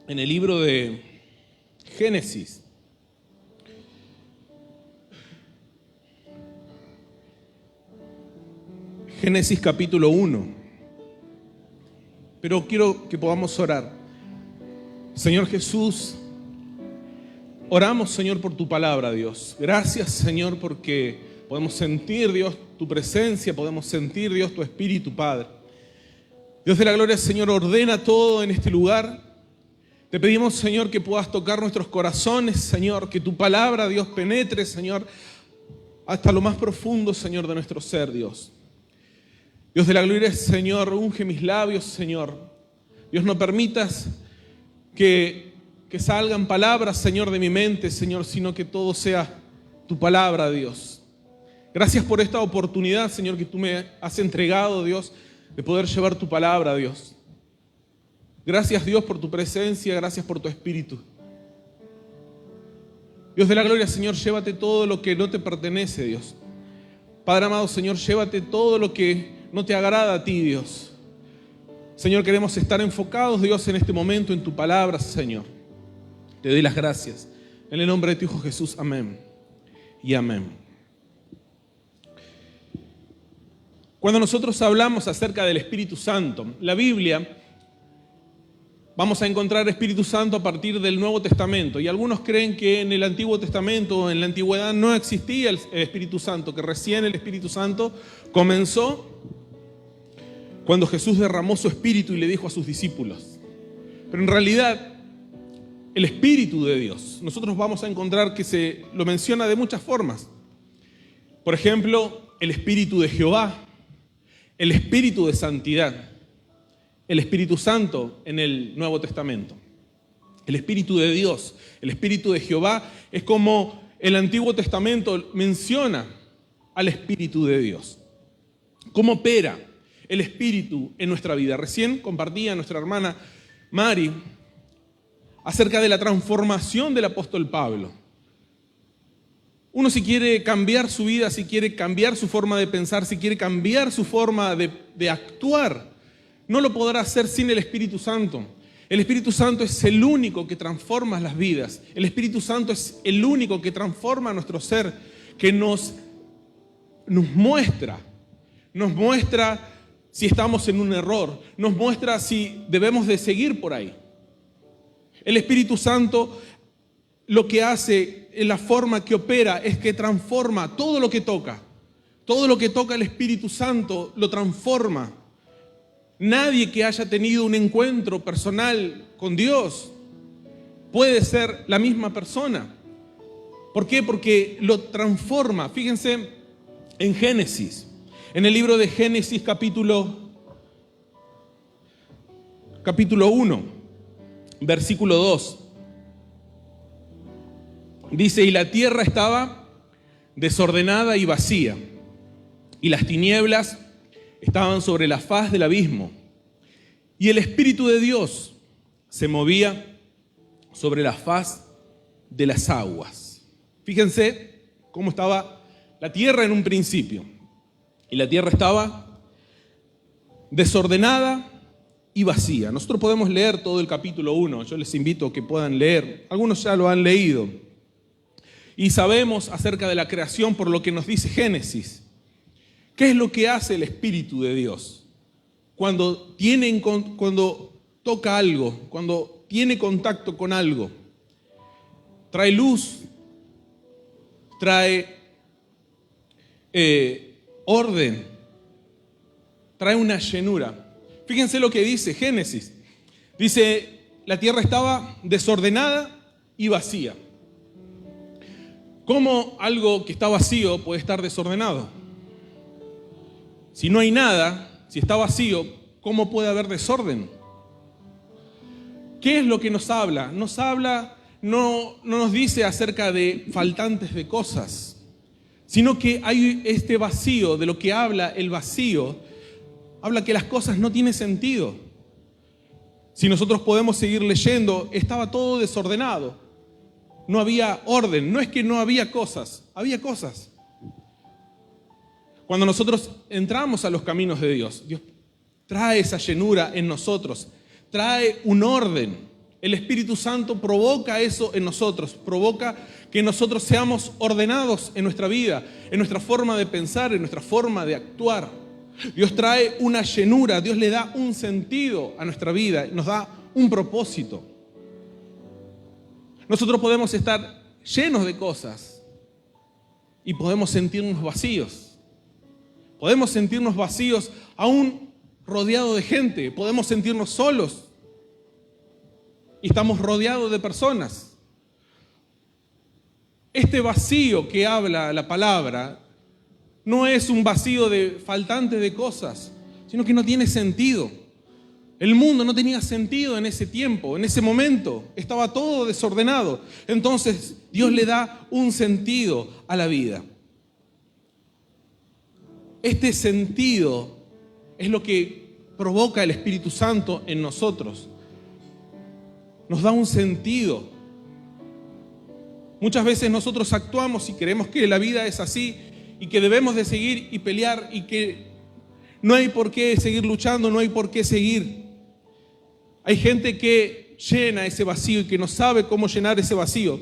en el libro de Génesis. Génesis capítulo 1. Pero quiero que podamos orar. Señor Jesús, oramos, Señor, por tu palabra, Dios. Gracias, Señor, porque podemos sentir, Dios, tu presencia, podemos sentir, Dios, tu Espíritu, Padre. Dios de la gloria, Señor, ordena todo en este lugar. Te pedimos, Señor, que puedas tocar nuestros corazones, Señor, que tu palabra, Dios, penetre, Señor, hasta lo más profundo, Señor, de nuestro ser, Dios. Dios de la gloria, Señor, unge mis labios, Señor. Dios, no permitas que salgan palabras, Señor, de mi mente, Señor, sino que todo sea tu palabra, Dios. Gracias por esta oportunidad, Señor, que tú me has entregado, Dios, de poder llevar tu palabra, Dios. Gracias, Dios, por tu presencia, gracias por tu Espíritu. Dios de la gloria, Señor, llévate todo lo que no te pertenece, Dios. Padre amado, Señor, llévate todo lo que no te agrada a ti, Dios. Señor, queremos estar enfocados, Dios, en este momento, en tu palabra, Señor. Te doy las gracias. En el nombre de tu Hijo Jesús, amén y amén. Cuando nosotros hablamos acerca del Espíritu Santo, la Biblia, vamos a encontrar Espíritu Santo a partir del Nuevo Testamento. Y algunos creen que en el Antiguo Testamento, en la Antigüedad, no existía el Espíritu Santo, que recién el Espíritu Santo comenzó cuando Jesús derramó su Espíritu y le dijo a sus discípulos. Pero en realidad, el Espíritu de Dios, nosotros vamos a encontrar que se lo menciona de muchas formas. Por ejemplo, el Espíritu de Jehová, el Espíritu de santidad, el Espíritu Santo en el Nuevo Testamento. El Espíritu de Dios, el Espíritu de Jehová, es como el Antiguo Testamento menciona al Espíritu de Dios. ¿Cómo opera el Espíritu en nuestra vida? Recién compartía nuestra hermana Mari acerca de la transformación del apóstol Pablo. Uno, si quiere cambiar su vida, si quiere cambiar su forma de pensar, si quiere cambiar su forma de actuar, no lo podrá hacer sin el Espíritu Santo. El Espíritu Santo es el único que transforma las vidas. El Espíritu Santo es el único que transforma nuestro ser, que nos muestra si estamos en un error, nos muestra si debemos de seguir por ahí. El Espíritu Santo lo que hace, en la forma que opera, es que transforma todo lo que toca. Todo lo que toca el Espíritu Santo lo transforma. Nadie que haya tenido un encuentro personal con Dios puede ser la misma persona. ¿Por qué? Porque lo transforma. Fíjense en Génesis. En el libro de Génesis capítulo 1, versículo 2. Dice, y la tierra estaba desordenada y vacía, y las tinieblas estaban sobre la faz del abismo, y el Espíritu de Dios se movía sobre la faz de las aguas. Fíjense cómo estaba la tierra en un principio. Y la tierra estaba desordenada y vacía. Nosotros podemos leer todo el capítulo 1. Yo les invito a que puedan leer. Algunos ya lo han leído. Y sabemos acerca de la creación por lo que nos dice Génesis. ¿Qué es lo que hace el Espíritu de Dios? Cuando toca algo, cuando tiene contacto con algo, trae luz, trae orden, trae una llenura. Fíjense lo que dice Génesis. Dice, la tierra estaba desordenada y vacía. ¿Cómo algo que está vacío puede estar desordenado? Si no hay nada, si está vacío, ¿cómo puede haber desorden? ¿Qué es lo que nos habla? No nos dice acerca de faltantes de cosas, sino que hay este vacío, de lo que habla el vacío, habla que las cosas no tienen sentido. Si nosotros podemos seguir leyendo, estaba todo desordenado, no había orden, no es que no había cosas, había cosas. Cuando nosotros entramos a los caminos de Dios, Dios trae esa llenura en nosotros, trae un orden. El Espíritu Santo provoca eso en nosotros, provoca que nosotros seamos ordenados en nuestra vida, en nuestra forma de pensar, en nuestra forma de actuar. Dios trae una llenura, Dios le da un sentido a nuestra vida, nos da un propósito. Nosotros podemos estar llenos de cosas y podemos sentirnos vacíos. Podemos sentirnos vacíos aún rodeados de gente, podemos sentirnos solos. Y estamos rodeados de personas. Este vacío que habla la palabra no es un vacío de faltante de cosas, sino que no tiene sentido. El mundo no tenía sentido en ese tiempo, en ese momento. Estaba todo desordenado. Entonces Dios le da un sentido a la vida. Este sentido es lo que provoca el Espíritu Santo en nosotros. Nos da un sentido. Muchas veces nosotros actuamos y creemos que la vida es así y que debemos de seguir y pelear y que no hay por qué seguir luchando, no hay por qué seguir. Hay gente que llena ese vacío y que no sabe cómo llenar ese vacío.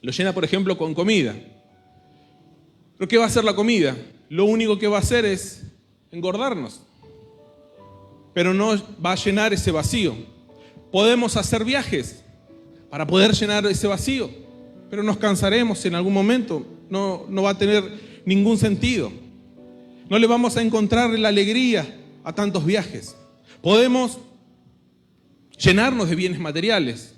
Lo llena, por ejemplo, con comida. ¿Pero qué va a hacer la comida? Lo único que va a hacer es engordarnos, pero no va a llenar ese vacío. Podemos hacer viajes para poder llenar ese vacío, pero nos cansaremos en algún momento, no va a tener ningún sentido. No le vamos a encontrar la alegría a tantos viajes. Podemos llenarnos de bienes materiales,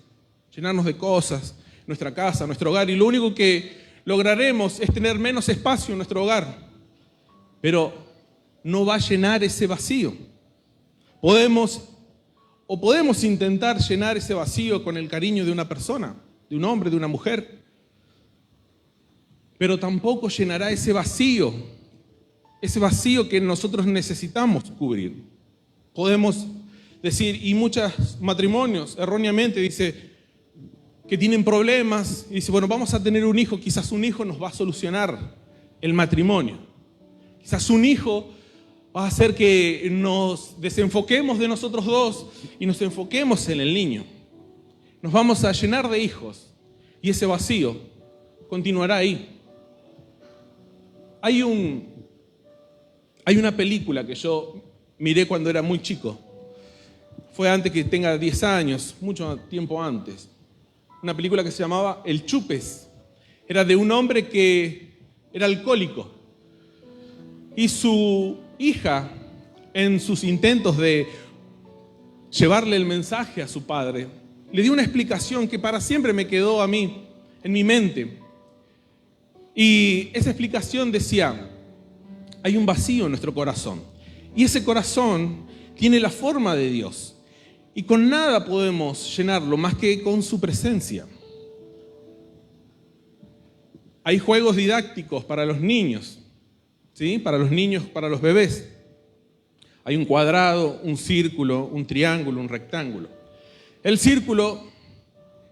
llenarnos de cosas, nuestra casa, nuestro hogar, y lo único que lograremos es tener menos espacio en nuestro hogar, pero no va a llenar ese vacío. Podemos intentar llenar ese vacío con el cariño de una persona, de un hombre, de una mujer, pero tampoco llenará ese vacío que nosotros necesitamos cubrir. Podemos decir, y muchos matrimonios erróneamente dice que tienen problemas, y dice, bueno, vamos a tener un hijo, quizás un hijo nos va a solucionar el matrimonio. Quizás un hijo va a hacer que nos desenfoquemos de nosotros dos y nos enfoquemos en el niño. Nos vamos a llenar de hijos y ese vacío continuará ahí. Hay una película que yo miré cuando era muy chico. Fue antes que tenga 10 años, mucho tiempo antes. Una película que se llamaba El Chupes. Era de un hombre que era alcohólico. Y su hija, en sus intentos de llevarle el mensaje a su padre, le dio una explicación que para siempre me quedó a mí, en mi mente. Y esa explicación decía, hay un vacío en nuestro corazón. Y ese corazón tiene la forma de Dios. Y con nada podemos llenarlo más que con su presencia. Hay juegos didácticos para los niños, ¿sí? Para los niños, para los bebés. Hay un cuadrado, un círculo, un triángulo, un rectángulo. El círculo,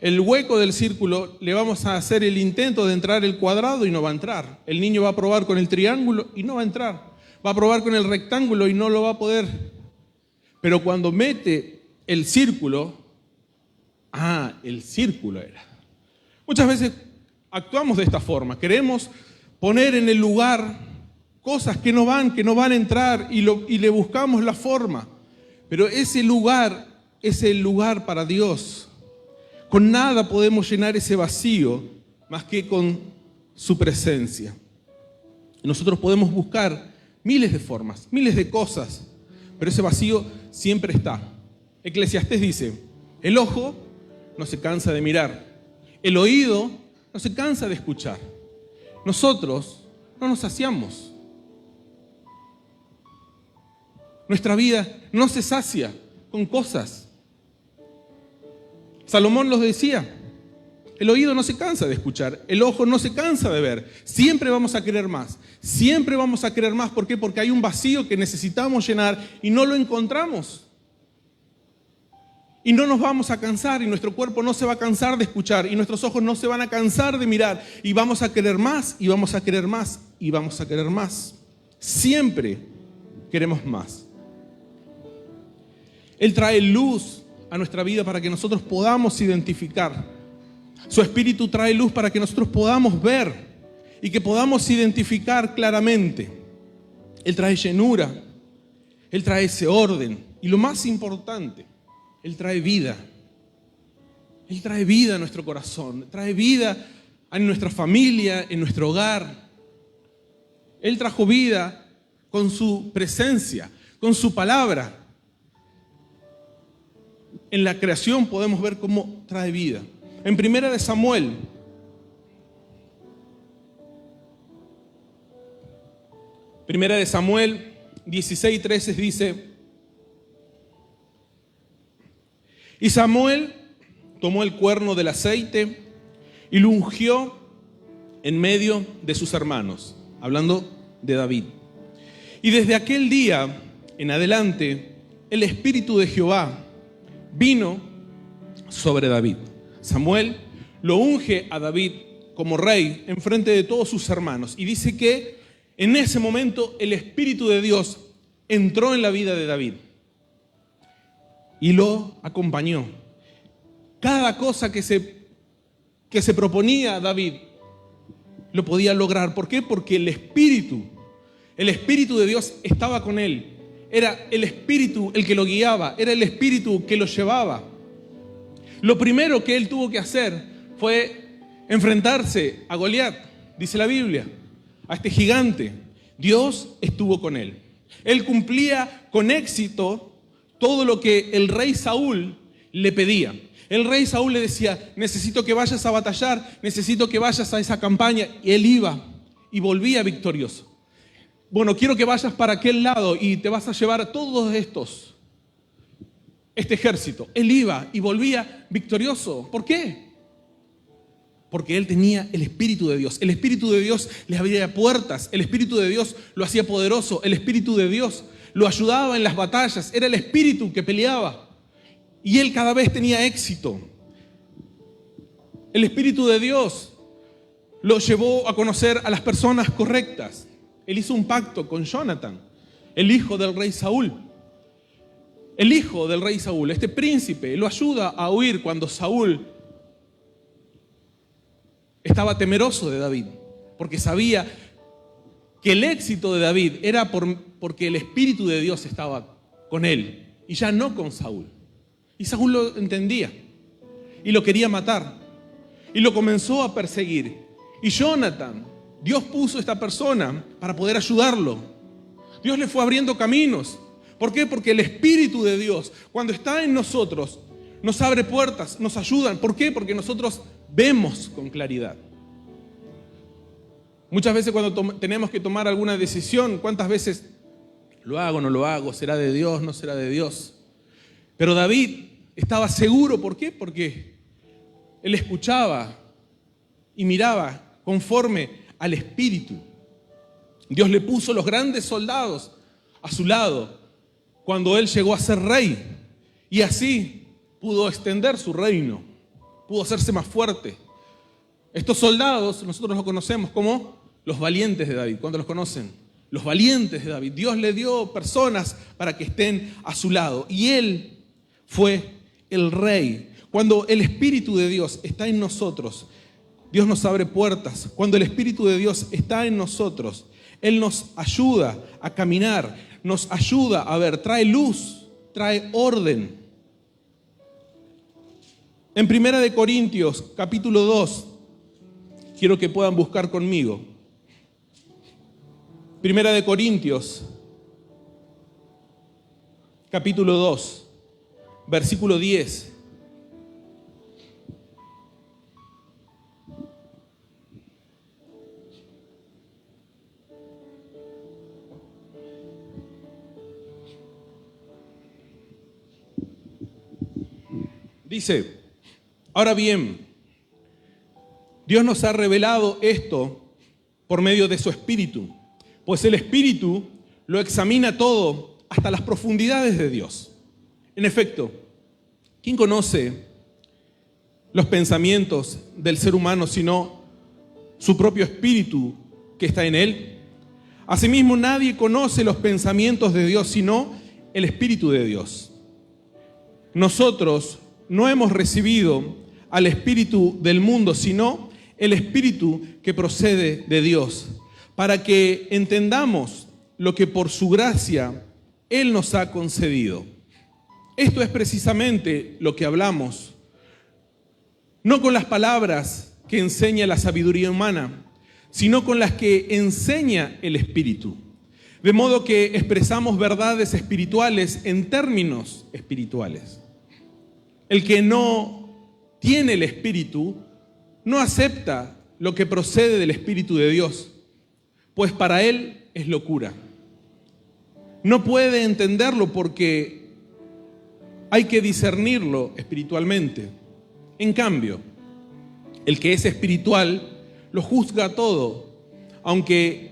el hueco del círculo, le vamos a hacer el intento de entrar el cuadrado y no va a entrar. El niño va a probar con el triángulo y no va a entrar. Va a probar con el rectángulo y no lo va a poder. Pero cuando mete el círculo, el círculo era. Muchas veces actuamos de esta forma. Queremos poner en el lugar cosas que no van a entrar y le buscamos la forma. Pero ese lugar es el lugar para Dios. Con nada podemos llenar ese vacío más que con su presencia. Nosotros podemos buscar miles de formas, miles de cosas, pero ese vacío siempre está. Eclesiastés dice, el ojo no se cansa de mirar, el oído no se cansa de escuchar. Nosotros no nos saciamos. Nuestra vida no se sacia con cosas. Salomón los decía, el oído no se cansa de escuchar, el ojo no se cansa de ver. Siempre vamos a querer más, siempre vamos a querer más. ¿Por qué? Porque hay un vacío que necesitamos llenar y no lo encontramos. Y no nos vamos a cansar y nuestro cuerpo no se va a cansar de escuchar y nuestros ojos no se van a cansar de mirar y vamos a querer más y vamos a querer más y vamos a querer más. Siempre queremos más. Él trae luz a nuestra vida para que nosotros podamos identificar. Su Espíritu trae luz para que nosotros podamos ver y que podamos identificar claramente. Él trae llenura, Él trae ese orden y lo más importante, Él trae vida. Él trae vida a nuestro corazón, trae vida en nuestra familia, en nuestro hogar. Él trajo vida con su presencia, con su palabra. En la creación podemos ver cómo trae vida. En 1 Samuel, Primera de Samuel 16:13 dice: y Samuel tomó el cuerno del aceite y lo ungió en medio de sus hermanos, hablando de David. Y desde aquel día en adelante, el Espíritu de Jehová vino sobre David. Samuel lo unge a David como rey en frente de todos sus hermanos. Y dice que en ese momento el Espíritu de Dios entró en la vida de David y lo acompañó. Cada cosa que se proponía David lo podía lograr. ¿Por qué? Porque el Espíritu de Dios estaba con él. Era el Espíritu el que lo guiaba, era el Espíritu que lo llevaba. Lo primero que él tuvo que hacer fue enfrentarse a Goliat, dice la Biblia, a este gigante. Dios estuvo con él. Él cumplía con éxito todo lo que el rey Saúl le pedía. El rey Saúl le decía: necesito que vayas a batallar, necesito que vayas a esa campaña. Y él iba y volvía victorioso. Bueno, quiero que vayas para aquel lado y te vas a llevar a todos este ejército. Él iba y volvía victorioso. ¿Por qué? Porque él tenía el Espíritu de Dios. El Espíritu de Dios le abría puertas. El Espíritu de Dios lo hacía poderoso. El Espíritu de Dios lo ayudaba en las batallas. Era el Espíritu que peleaba. Y él cada vez tenía éxito. El Espíritu de Dios lo llevó a conocer a las personas correctas. Él hizo un pacto con Jonathan, el hijo del rey Saúl. El hijo del rey Saúl, este príncipe, lo ayuda a huir cuando Saúl estaba temeroso de David, porque sabía que el éxito de David era porque el Espíritu de Dios estaba con él y ya no con Saúl. Y Saúl lo entendía y lo quería matar y lo comenzó a perseguir. Y Jonathan, Dios puso a esta persona para poder ayudarlo. Dios le fue abriendo caminos. ¿Por qué? Porque el Espíritu de Dios, cuando está en nosotros, nos abre puertas, nos ayudan. ¿Por qué? Porque nosotros vemos con claridad. Muchas veces cuando tenemos que tomar alguna decisión, ¿cuántas veces lo hago, no lo hago? ¿Será de Dios, no será de Dios? Pero David estaba seguro. ¿Por qué? Porque él escuchaba y miraba conforme al Espíritu. Dios le puso los grandes soldados a su lado cuando él llegó a ser rey. Y así pudo extender su reino, pudo hacerse más fuerte. Estos soldados nosotros los conocemos como los valientes de David. ¿Cuántos los conocen? Los valientes de David. Dios le dio personas para que estén a su lado. Y él fue el rey. Cuando el Espíritu de Dios está en nosotros, Dios nos abre puertas. Cuando el Espíritu de Dios está en nosotros, Él nos ayuda a caminar, nos ayuda a ver, trae luz, trae orden. En 1 Corintios, capítulo 2, quiero que puedan buscar conmigo. 1 Corintios, capítulo 2, versículo 10. Dice: ahora bien, Dios nos ha revelado esto por medio de su Espíritu, pues el Espíritu lo examina todo hasta las profundidades de Dios. En efecto, ¿quién conoce los pensamientos del ser humano sino su propio espíritu que está en él? Asimismo, nadie conoce los pensamientos de Dios sino el Espíritu de Dios. nosotros no hemos recibido al espíritu del mundo, sino el espíritu que procede de Dios, para que entendamos lo que por su gracia Él nos ha concedido. Esto es precisamente lo que hablamos, no con las palabras que enseña la sabiduría humana, sino con las que enseña el Espíritu. De modo que expresamos verdades espirituales en términos espirituales. El que no tiene el Espíritu no acepta lo que procede del Espíritu de Dios, pues para él es locura. No puede entenderlo porque hay que discernirlo espiritualmente. En cambio, el que es espiritual lo juzga todo, aunque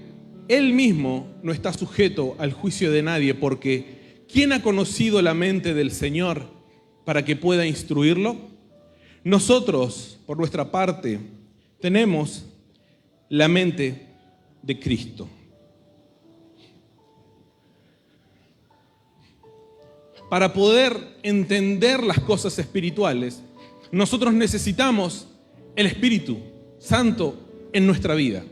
él mismo no está sujeto al juicio de nadie, porque ¿quién ha conocido la mente del Señor para que pueda instruirlo? Nosotros, por nuestra parte, tenemos la mente de Cristo. Para poder entender las cosas espirituales, nosotros necesitamos el Espíritu Santo en nuestra vida.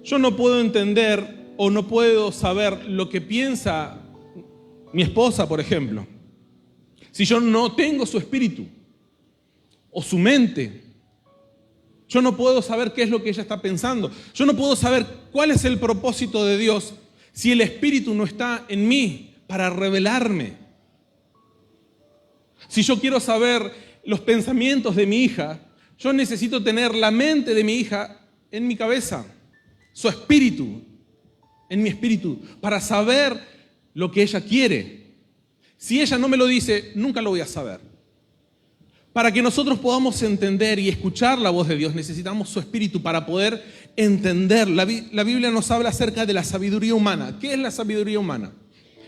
Yo no puedo entender o no puedo saber lo que piensa mi esposa, por ejemplo, si yo no tengo su espíritu o su mente. Yo no puedo saber qué es lo que ella está pensando. Yo no puedo saber cuál es el propósito de Dios si el Espíritu no está en mí para revelarme. Si yo quiero saber los pensamientos de mi hija, yo necesito tener la mente de mi hija en mi cabeza, su espíritu en mi espíritu, para saber lo que ella quiere. Si ella no me lo dice, nunca lo voy a saber. Para que nosotros podamos entender y escuchar la voz de Dios, necesitamos su espíritu para poder entender. La Biblia nos habla acerca de la sabiduría humana. ¿Qué es la sabiduría humana?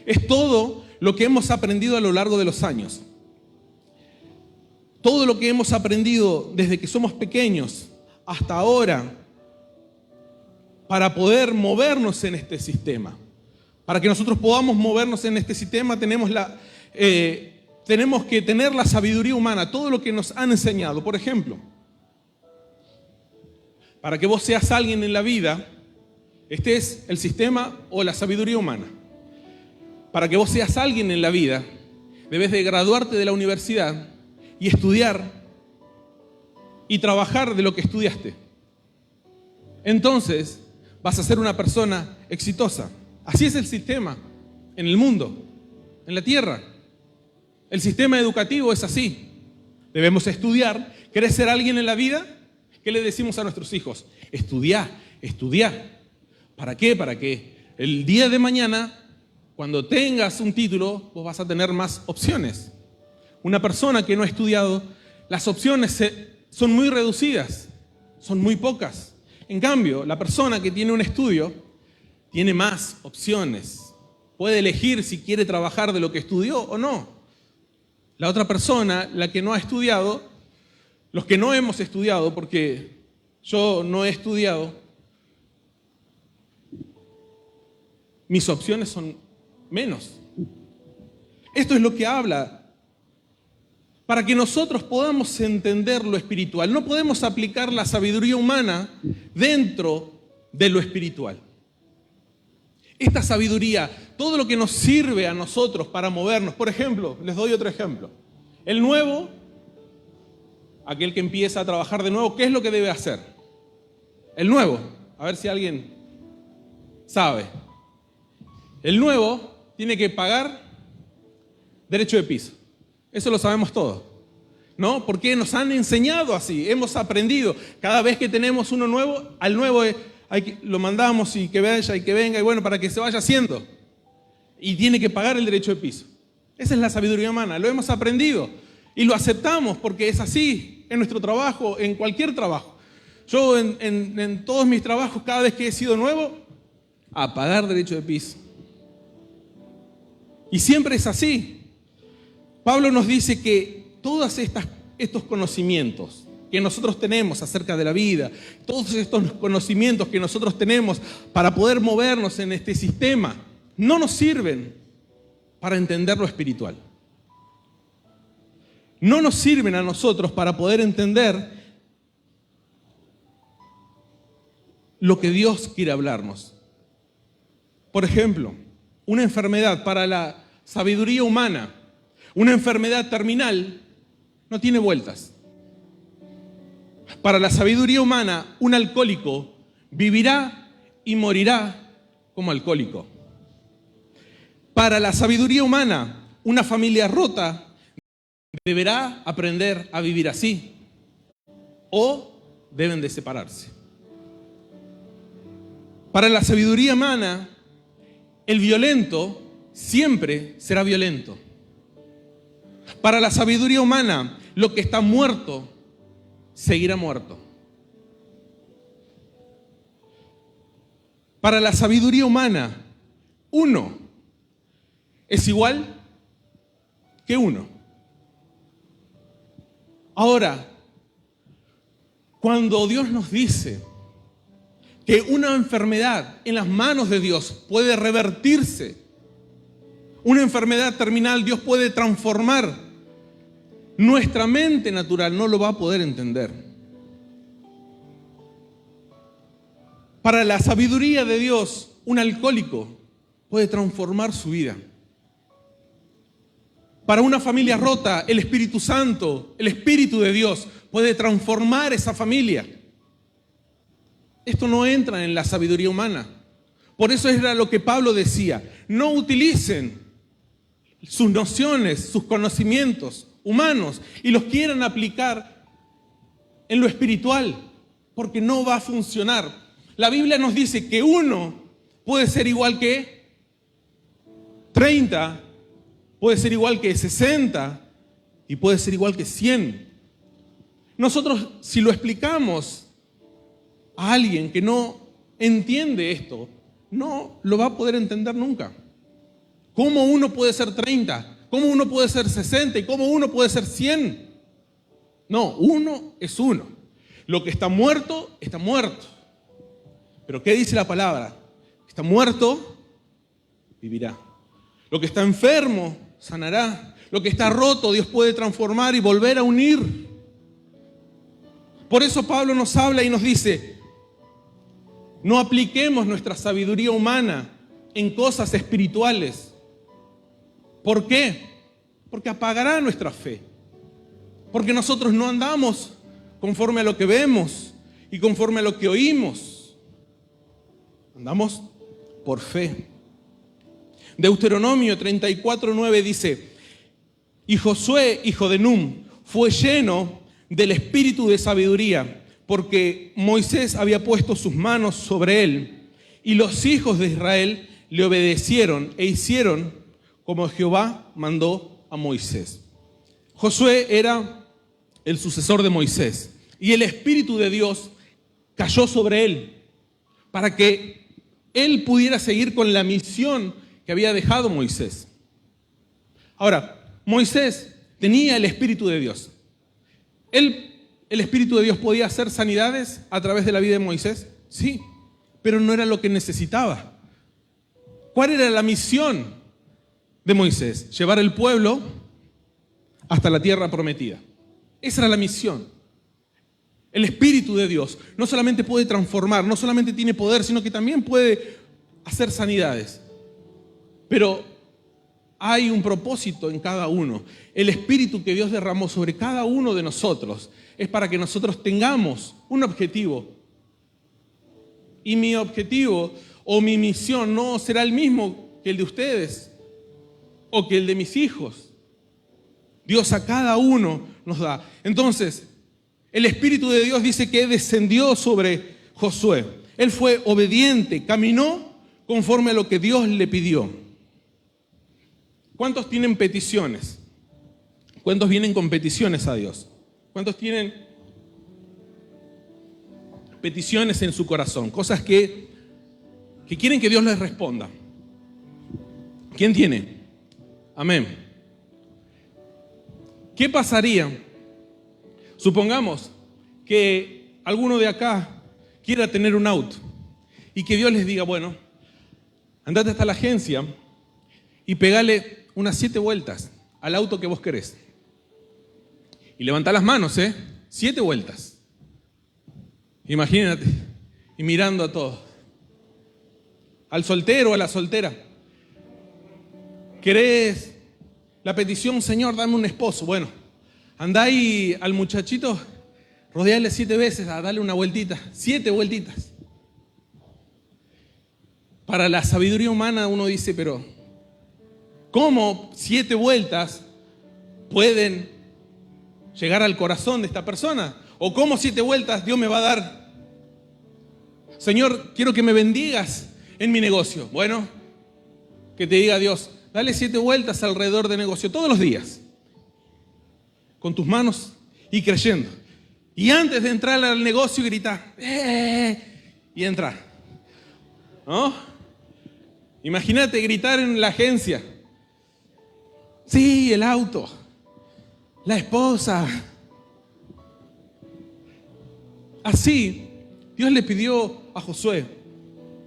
Es todo lo que hemos aprendido a lo largo de los años. Todo lo que hemos aprendido desde que somos pequeños hasta ahora para poder movernos en este sistema. Para que nosotros podamos movernos en este sistema tenemos que tener la sabiduría humana, todo lo que nos han enseñado. Por ejemplo, para que vos seas alguien en la vida, este es el sistema o la sabiduría humana. Para que vos seas alguien en la vida, debes de graduarte de la universidad y estudiar y trabajar de lo que estudiaste. Entonces vas a ser una persona exitosa. Así es el sistema en el mundo, en la tierra. El sistema educativo es así. Debemos estudiar. ¿Querés ser alguien en la vida? ¿Qué le decimos a nuestros hijos? Estudiá, estudiá. ¿Para qué? Para que el día de mañana, cuando tengas un título, vos vas a tener más opciones. Una persona que no ha estudiado, las opciones son muy reducidas, son muy pocas. En cambio, la persona que tiene un estudio tiene más opciones. Puede elegir si quiere trabajar de lo que estudió o no. La otra persona, la que no ha estudiado, los que no hemos estudiado, porque yo no he estudiado, mis opciones son menos. Esto es lo que habla. Para que nosotros podamos entender lo espiritual, no podemos aplicar la sabiduría humana dentro de lo espiritual. Esta sabiduría, todo lo que nos sirve a nosotros para movernos, por ejemplo, les doy otro ejemplo. El nuevo, aquel que empieza a trabajar de nuevo, ¿qué es lo que debe hacer? El nuevo, a ver si alguien sabe. El nuevo tiene que pagar derecho de piso. Eso lo sabemos todos, ¿no? Porque nos han enseñado así, hemos aprendido. Cada vez que tenemos uno nuevo, al nuevo lo mandamos y que vaya y que venga, y bueno, para que se vaya haciendo. Y tiene que pagar el derecho de piso. Esa es la sabiduría humana, lo hemos aprendido y lo aceptamos porque es así en nuestro trabajo, en cualquier trabajo. Yo en todos mis trabajos, cada vez que he sido nuevo, a pagar derecho de piso. Y siempre es así. Pablo nos dice que todos estos conocimientos que nosotros tenemos acerca de la vida, todos estos conocimientos que nosotros tenemos para poder movernos en este sistema, no nos sirven para entender lo espiritual. no nos sirven a nosotros para poder entender lo que Dios quiere hablarnos. Por ejemplo, una enfermedad para la sabiduría humana, una enfermedad terminal, no tiene vueltas. Para la sabiduría humana, un alcohólico vivirá y morirá como alcohólico. Para la sabiduría humana, una familia rota deberá aprender a vivir así o deben de separarse. Para la sabiduría humana, el violento siempre será violento. Para la sabiduría humana, lo que está muerto seguirá muerto. Para la sabiduría humana, uno es igual que uno. Ahora, cuando Dios nos dice que una enfermedad en las manos de Dios puede revertirse, una enfermedad terminal Dios puede transformar, nuestra mente natural no lo va a poder entender. Para la sabiduría de Dios, un alcohólico puede transformar su vida. Para una familia rota, el Espíritu Santo, el Espíritu de Dios, puede transformar esa familia. Esto no entra en la sabiduría humana. Por eso era lo que Pablo decía: no utilicen sus nociones, sus conocimientos humanos y los quieran aplicar en lo espiritual, porque no va a funcionar. La Biblia nos dice que uno puede ser igual que 30, puede ser igual que 60 y puede ser igual que 100. Nosotros, si lo explicamos a alguien que no entiende esto, no lo va a poder entender nunca. ¿Cómo uno puede ser 30? ¿Cómo uno puede ser 60? ¿Y cómo uno puede ser 100? No, uno es uno. Lo que está muerto, está muerto. Pero ¿qué dice la palabra? Está muerto, vivirá. Lo que está enfermo, sanará. Lo que está roto, Dios puede transformar y volver a unir. Por eso Pablo nos habla y nos dice: no apliquemos nuestra sabiduría humana en cosas espirituales. ¿Por qué? Porque apagará nuestra fe. Porque nosotros no andamos conforme a lo que vemos y conforme a lo que oímos. Andamos por fe. Deuteronomio 34:9 dice: y Josué, hijo de Nun, fue lleno del espíritu de sabiduría, porque Moisés había puesto sus manos sobre él, y los hijos de Israel le obedecieron e hicieron como Jehová mandó a Moisés. Josué era el sucesor de Moisés, y el Espíritu de Dios cayó sobre él, para que él pudiera seguir con la misión que había dejado Moisés. Ahora, Moisés tenía el Espíritu de Dios. El Espíritu de Dios podía hacer sanidades a través de la vida de Moisés, sí, pero no era lo que necesitaba. ¿Cuál era la misión de Moisés? Llevar el pueblo hasta la tierra prometida. Esa era la misión. El Espíritu de Dios no solamente puede transformar, no solamente tiene poder, sino que también puede hacer sanidades. Pero hay un propósito en cada uno. El Espíritu que Dios derramó sobre cada uno de nosotros es para que nosotros tengamos un objetivo. Y mi objetivo o mi misión no será el mismo que el de ustedes o que el de mis hijos. Dios a cada uno nos da. Entonces, el Espíritu de Dios dice que descendió sobre Josué. Él fue obediente, caminó conforme a lo que Dios le pidió. ¿Cuántos tienen peticiones? ¿Cuántos vienen con peticiones a Dios? ¿Cuántos tienen peticiones en su corazón? Cosas que quieren que Dios les responda. ¿Quién tiene? Amén. ¿Qué pasaría? Supongamos que alguno de acá quiera tener un auto y que Dios les diga: bueno, andate hasta la agencia y pegale unas 7 vueltas al auto que vos querés. Y levanta las manos, 7 vueltas. Imagínate. Y mirando a todos. Al soltero o a la soltera. ¿Querés la petición, Señor, dame un esposo? Bueno, andá ahí al muchachito, rodearle 7 veces, a darle una vueltita. 7 vueltitas. Para la sabiduría humana uno dice, pero ¿cómo 7 vueltas pueden llegar al corazón de esta persona? ¿O cómo 7 vueltas Dios me va a dar? Señor, quiero que me bendigas en mi negocio. Bueno, que te diga Dios, dale 7 vueltas alrededor del negocio todos los días. Con tus manos y creyendo. Y antes de entrar al negocio grita, y entra. ¿No? Imagínate gritar en la agencia. Sí, el auto. La esposa. Así, Dios le pidió a Josué,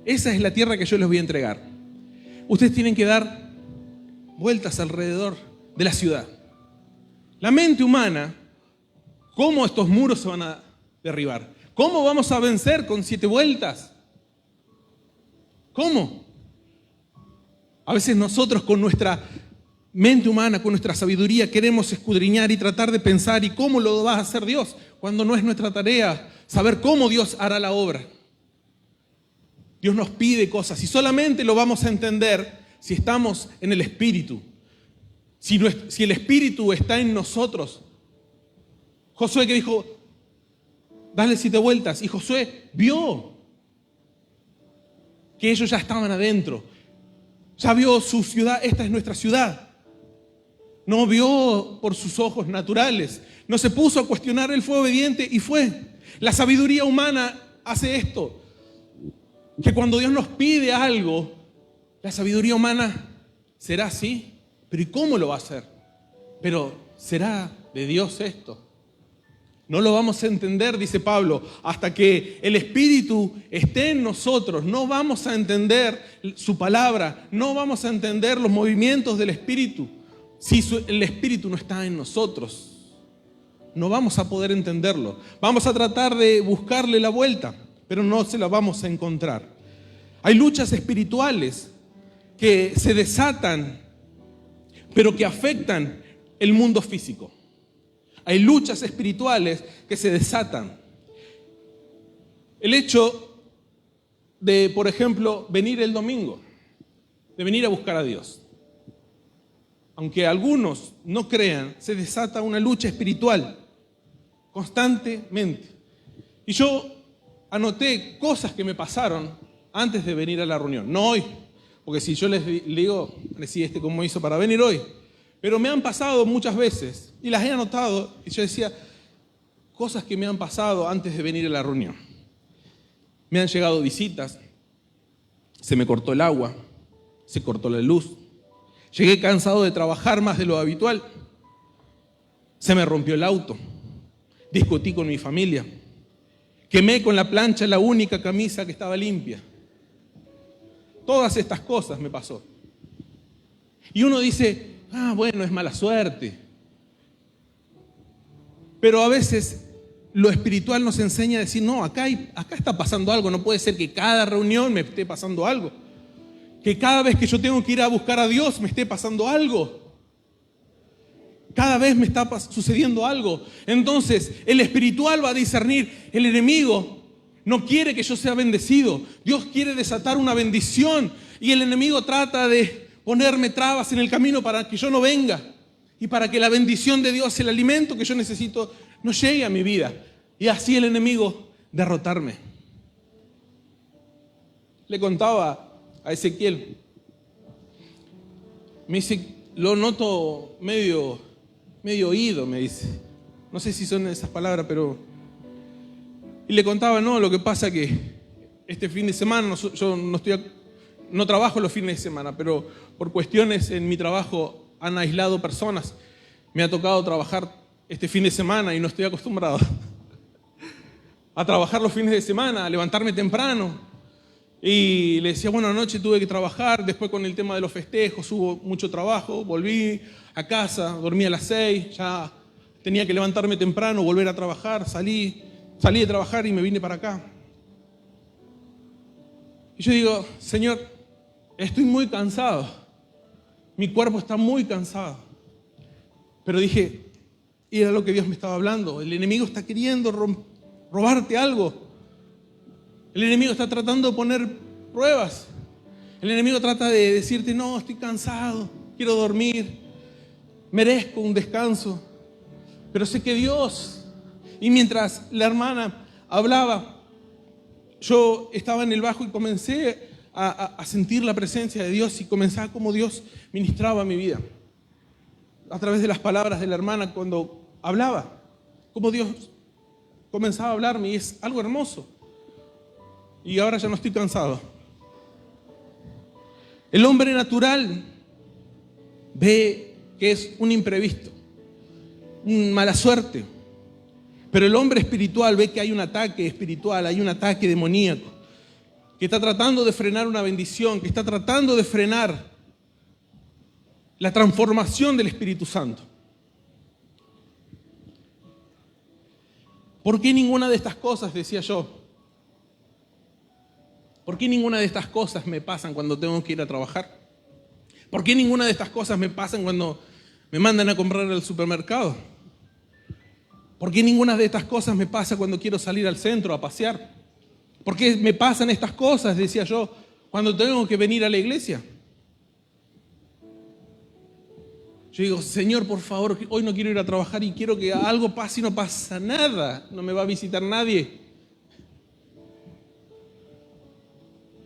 esa es la tierra que yo les voy a entregar. Ustedes tienen que dar vueltas alrededor de la ciudad. La mente humana, ¿cómo estos muros se van a derribar? ¿Cómo vamos a vencer con 7 vueltas? ¿Cómo? A veces nosotros con nuestra mente humana, con nuestra sabiduría, queremos escudriñar y tratar de pensar, ¿y cómo lo va a hacer Dios? Cuando no es nuestra tarea saber cómo Dios hará la obra. Dios nos pide cosas y solamente lo vamos a entender si estamos en el Espíritu. Si el Espíritu está en nosotros. Josué que dijo, dale 7 vueltas. Y Josué vio que ellos ya estaban adentro. Ya vio su ciudad, esta es nuestra ciudad. No vio por sus ojos naturales. No se puso a cuestionar, él fue obediente y fue. La sabiduría humana hace esto. Que cuando Dios nos pide algo, la sabiduría humana será así. Pero ¿y cómo lo va a hacer? Pero ¿será de Dios esto? No lo vamos a entender, dice Pablo, hasta que el Espíritu esté en nosotros. No vamos a entender su palabra, no vamos a entender los movimientos del Espíritu. Si el Espíritu no está en nosotros, no vamos a poder entenderlo. Vamos a tratar de buscarle la vuelta, pero no se la vamos a encontrar. Hay luchas espirituales que se desatan, pero que afectan el mundo físico. Hay luchas espirituales que se desatan. El hecho de, por ejemplo, venir el domingo, de venir a buscar a Dios. Aunque algunos no crean, se desata una lucha espiritual constantemente. Y yo anoté cosas que me pasaron antes de venir a la reunión. No hoy, porque si yo les digo, sí, cómo hizo para venir hoy. Pero me han pasado muchas veces y las he anotado y yo decía, cosas que me han pasado antes de venir a la reunión. Me han llegado visitas, se me cortó el agua, se cortó la luz, llegué cansado de trabajar más de lo habitual, se me rompió el auto, discutí con mi familia, quemé con la plancha la única camisa que estaba limpia. Todas estas cosas me pasó. Y uno dice, bueno, es mala suerte. Pero a veces lo espiritual nos enseña a decir, no, acá está pasando algo. No puede ser que cada reunión me esté pasando algo. Que cada vez que yo tengo que ir a buscar a Dios me esté pasando algo. Cada vez me está sucediendo algo. Entonces, el espiritual va a discernir. El enemigo no quiere que yo sea bendecido. Dios quiere desatar una bendición. Y el enemigo trata de ponerme trabas en el camino para que yo no venga y para que la bendición de Dios, el alimento que yo necesito, no llegue a mi vida y así el enemigo derrotarme. Le contaba a Ezequiel, me dice, lo noto medio oído, me dice, no sé si son esas palabras, pero... Y le contaba, no, lo que pasa que este fin de semana yo no trabajo los fines de semana, pero por cuestiones en mi trabajo han aislado personas. Me ha tocado trabajar este fin de semana y no estoy acostumbrado a trabajar los fines de semana, a levantarme temprano. Y le decía, bueno, anoche tuve que trabajar, después con el tema de los festejos hubo mucho trabajo, volví a casa, dormí a las 6, ya tenía que levantarme temprano, volver a trabajar, salí de trabajar y me vine para acá. Y yo digo, Señor, estoy muy cansado, mi cuerpo está muy cansado. Pero dije, y era lo que Dios me estaba hablando, el enemigo está queriendo robarte algo. El enemigo está tratando de poner pruebas. El enemigo trata de decirte, no, estoy cansado, quiero dormir, merezco un descanso. Pero sé que Dios, y mientras la hermana hablaba, yo estaba en el bajo y comencé a sentir la presencia de Dios y comenzaba como Dios ministraba mi vida. A través de las palabras de la hermana cuando hablaba, como Dios comenzaba a hablarme, y es algo hermoso. Y ahora ya no estoy cansado. El hombre natural ve que es un imprevisto, una mala suerte. Pero el hombre espiritual ve que hay un ataque espiritual, hay un ataque demoníaco, que está tratando de frenar una bendición, que está tratando de frenar la transformación del Espíritu Santo. ¿Por qué ninguna de estas cosas, decía yo? ¿Por qué ninguna de estas cosas me pasan cuando tengo que ir a trabajar? ¿Por qué ninguna de estas cosas me pasan cuando me mandan a comprar al supermercado? ¿Por qué ninguna de estas cosas me pasa cuando quiero salir al centro a pasear? ¿Por qué me pasan estas cosas, decía yo, cuando tengo que venir a la iglesia? Yo digo, Señor, por favor, hoy no quiero ir a trabajar y quiero que algo pase y no pasa nada. No me va a visitar nadie.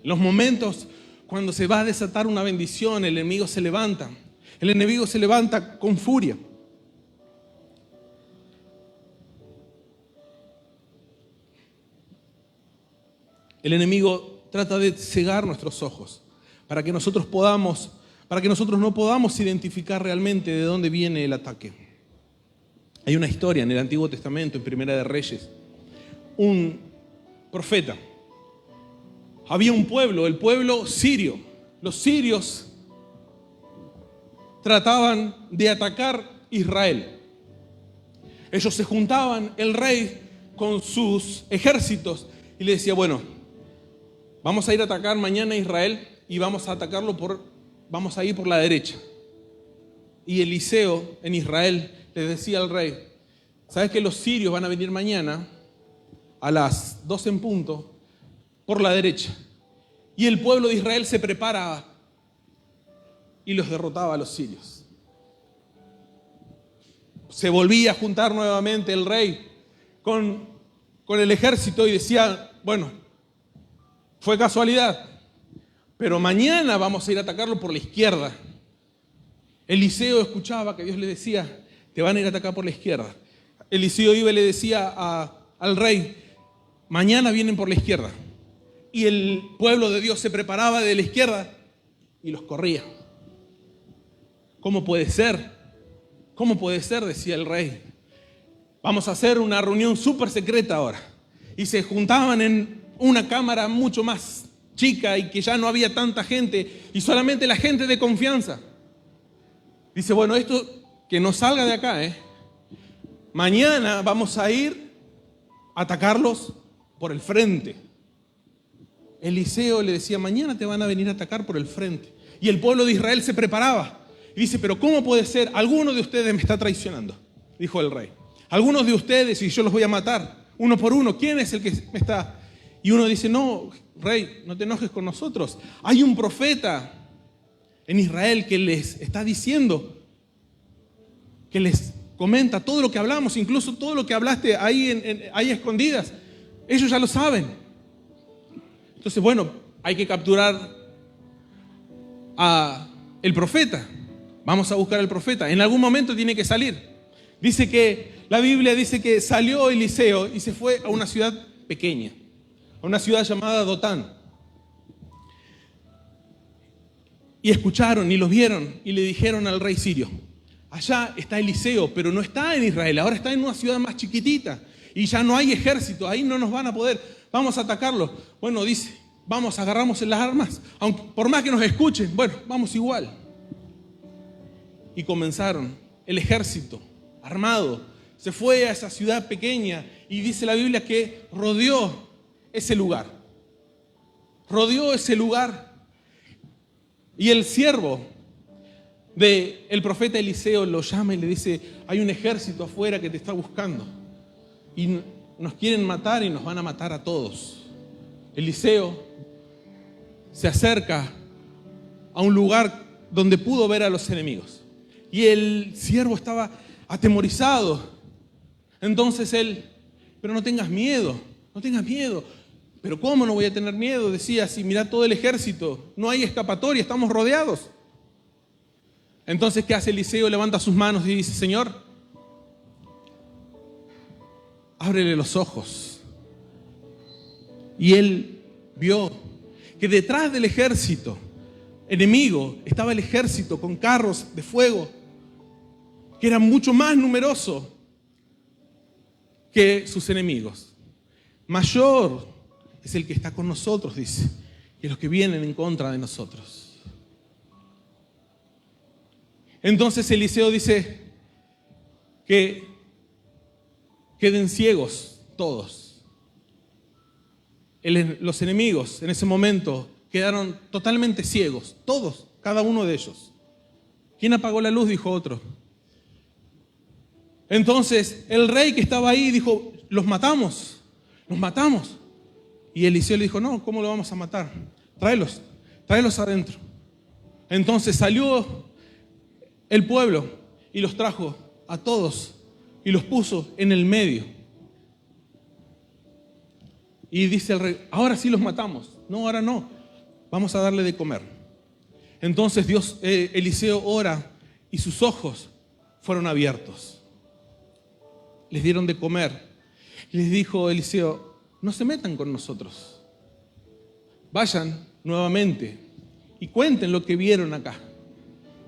Los momentos cuando se va a desatar una bendición, el enemigo se levanta. El enemigo se levanta con furia. El enemigo trata de cegar nuestros ojos para que nosotros no podamos identificar realmente de dónde viene el ataque. Hay una historia en el Antiguo Testamento, en Primera de Reyes. Un profeta. Había un pueblo, el pueblo sirio. Los sirios trataban de atacar Israel. Ellos se juntaban, el rey, con sus ejércitos y le decía, bueno, vamos a ir a atacar mañana a Israel y vamos a ir por la derecha. Y Eliseo en Israel le decía al rey, ¿sabes que los sirios van a venir mañana a las 12 en punto por la derecha? Y el pueblo de Israel se preparaba y los derrotaba a los sirios. Se volvía a juntar nuevamente el rey con el ejército y decía, bueno, fue casualidad, pero mañana vamos a ir a atacarlo por la izquierda. Eliseo escuchaba que Dios le decía, te van a ir a atacar por la izquierda. Eliseo iba y le decía al rey, mañana vienen por la izquierda. Y el pueblo de Dios se preparaba de la izquierda y los corría. ¿Cómo puede ser? ¿Cómo puede ser? Decía el rey. Vamos a hacer una reunión súper secreta ahora. Y se juntaban en una cámara mucho más chica y que ya no había tanta gente y solamente la gente de confianza. Dice, bueno, esto que no salga de acá, mañana vamos a ir a atacarlos por el frente. Eliseo le decía, mañana te van a venir a atacar por el frente. Y el pueblo de Israel se preparaba. Y dice, pero ¿cómo puede ser? Alguno de ustedes me está traicionando, dijo el rey. Algunos de ustedes y yo los voy a matar, uno por uno. ¿Quién es el que me está? Y uno dice, no, rey, no te enojes con nosotros. Hay un profeta en Israel que les está diciendo, que les comenta todo lo que hablamos, incluso todo lo que hablaste ahí escondidas. Ellos ya lo saben. Entonces, bueno, hay que capturar a el profeta. Vamos a buscar al profeta. En algún momento tiene que salir. La Biblia dice que salió Eliseo y se fue a una ciudad pequeña, a una ciudad llamada Dotán. Y escucharon y los vieron y le dijeron al rey sirio, allá está Eliseo, pero no está en Israel, ahora está en una ciudad más chiquitita y ya no hay ejército, ahí no nos van a poder, vamos a atacarlo. Bueno, dice, vamos, agarramos las armas, aunque, por más que nos escuchen, bueno, vamos igual. Y comenzaron el ejército armado, se fue a esa ciudad pequeña y dice la Biblia que rodeó ese lugar. Rodeó ese lugar. Y el siervo del profeta Eliseo lo llama y le dice, hay un ejército afuera que te está buscando. Y nos quieren matar y nos van a matar a todos. Eliseo se acerca a un lugar donde pudo ver a los enemigos. Y el siervo estaba atemorizado. Entonces él, pero no tengas miedo, no tengas miedo. Pero ¿cómo no voy a tener miedo? Decía, si mira todo el ejército, no hay escapatoria, estamos rodeados. Entonces, ¿qué hace Eliseo? Levanta sus manos y dice, Señor, ábrele los ojos. Y él vio que detrás del ejército enemigo estaba el ejército con carros de fuego, que era mucho más numeroso que sus enemigos. Mayor es el que está con nosotros, dice, que los que vienen en contra de nosotros. Entonces Eliseo dice que queden ciegos todos. Los enemigos en ese momento quedaron totalmente ciegos, todos, cada uno de ellos. ¿Quién apagó la luz? Dijo otro. Entonces el rey que estaba ahí dijo, los matamos. Y Eliseo le dijo, no, ¿cómo lo vamos a matar? Tráelos adentro. Entonces salió el pueblo y los trajo a todos y los puso en el medio. Y dice el rey, ahora sí los matamos. No, ahora no, vamos a darle de comer. Entonces Eliseo ora y sus ojos fueron abiertos. Les dieron de comer. Les dijo Eliseo, no se metan con nosotros. Vayan nuevamente y cuenten lo que vieron acá.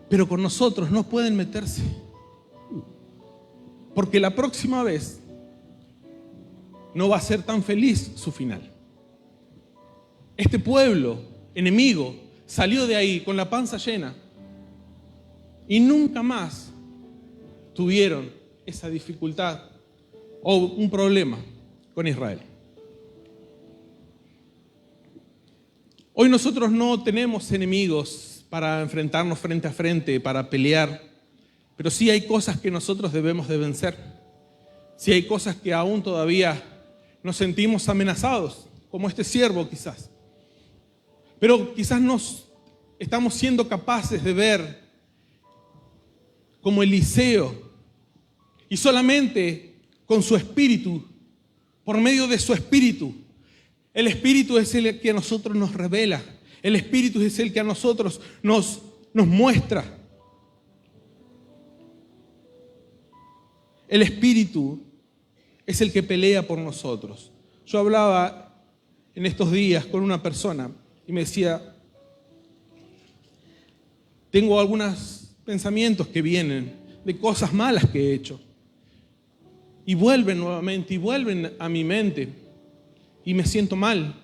Pero con nosotros no pueden meterse. Porque la próxima vez no va a ser tan feliz su final. Este pueblo enemigo salió de ahí con la panza llena y nunca más tuvieron esa dificultad o un problema con Israel. Hoy nosotros no tenemos enemigos para enfrentarnos frente a frente, para pelear, pero sí hay cosas que nosotros debemos de vencer. Sí hay cosas que aún todavía nos sentimos amenazados, como este siervo quizás. Pero quizás nos estamos siendo capaces de ver como Eliseo y solamente con su espíritu, por medio de su espíritu. El Espíritu es el que a nosotros nos revela. El Espíritu es el que a nosotros nos muestra. El Espíritu es el que pelea por nosotros. Yo hablaba en estos días con una persona y me decía, tengo algunos pensamientos que vienen de cosas malas que he hecho. Y vuelven nuevamente, y vuelven a mi mente. Y me siento mal.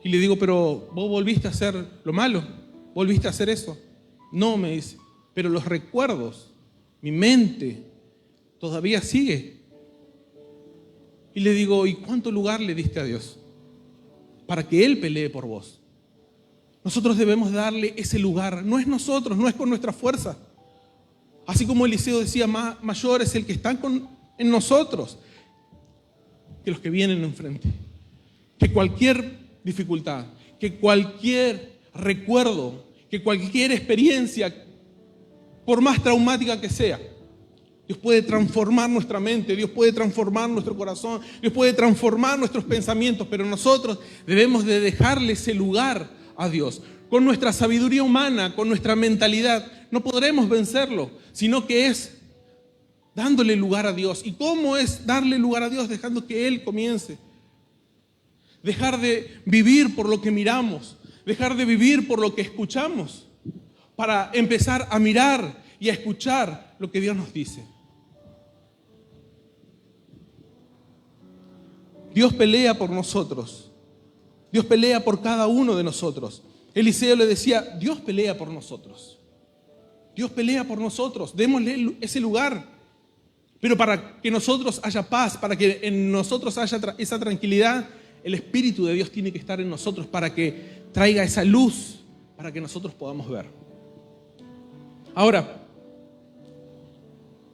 Y le digo, pero vos volviste a hacer lo malo, volviste a hacer eso. No, me dice, pero los recuerdos, mi mente todavía sigue. Y le digo, ¿y cuánto lugar le diste a Dios? Para que Él pelee por vos. Nosotros debemos darle ese lugar. No es nosotros, no es con nuestra fuerza. Así como Eliseo decía, mayor es el que está en nosotros que los que vienen enfrente. Que cualquier dificultad, que cualquier recuerdo, que cualquier experiencia, por más traumática que sea, Dios puede transformar nuestra mente, Dios puede transformar nuestro corazón, Dios puede transformar nuestros pensamientos, pero nosotros debemos de dejarle ese lugar a Dios. Con nuestra sabiduría humana, con nuestra mentalidad, no podremos vencerlo, sino que es dándole lugar a Dios. ¿Y cómo es darle lugar a Dios? Dejando que Él comience. Dejar de vivir por lo que miramos, dejar de vivir por lo que escuchamos, para empezar a mirar y a escuchar lo que Dios nos dice. Dios pelea por nosotros. Dios pelea por cada uno de nosotros. Eliseo le decía, Dios pelea por nosotros. Dios pelea por nosotros. Démosle ese lugar. Pero para que nosotros haya paz, para que en nosotros haya esa tranquilidad, el Espíritu de Dios tiene que estar en nosotros para que traiga esa luz, para que nosotros podamos ver. Ahora,